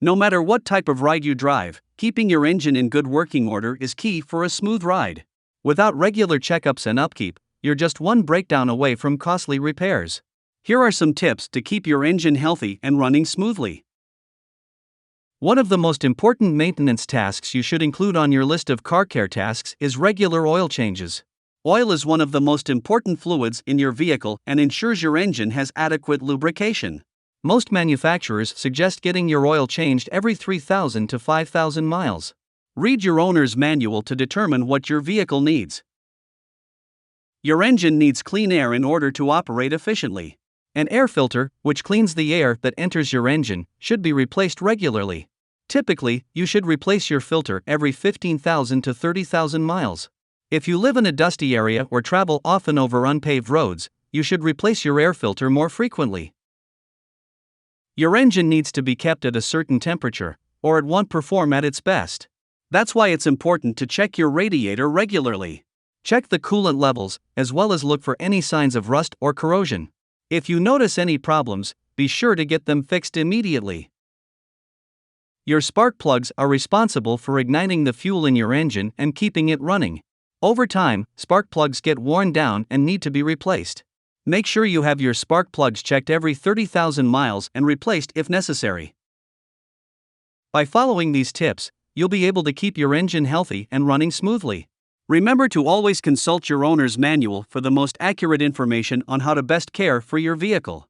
No matter what type of ride you drive, keeping your engine in good working order is key for a smooth ride. Without regular checkups and upkeep, you're just one breakdown away from costly repairs. Here are some tips to keep your engine healthy and running smoothly. One of the most important maintenance tasks you should include on your list of car care tasks is regular oil changes. Oil is one of the most important fluids in your vehicle and ensures your engine has adequate lubrication. Most manufacturers suggest getting your oil changed every 3,000 to 5,000 miles. Read your owner's manual to determine what your vehicle needs. Your engine needs clean air in order to operate efficiently. An air filter, which cleans the air that enters your engine, should be replaced regularly. Typically, you should replace your filter every 15,000 to 30,000 miles. If you live in a dusty area or travel often over unpaved roads, you should replace your air filter more frequently. Your engine needs to be kept at a certain temperature, or it won't perform at its best. That's why it's important to check your radiator regularly. Check the coolant levels, as well as look for any signs of rust or corrosion. If you notice any problems, be sure to get them fixed immediately. Your spark plugs are responsible for igniting the fuel in your engine and keeping it running. Over time, spark plugs get worn down and need to be replaced. Make sure you have your spark plugs checked every 30,000 miles and replaced if necessary. By following these tips, you'll be able to keep your engine healthy and running smoothly. Remember to always consult your owner's manual for the most accurate information on how to best care for your vehicle.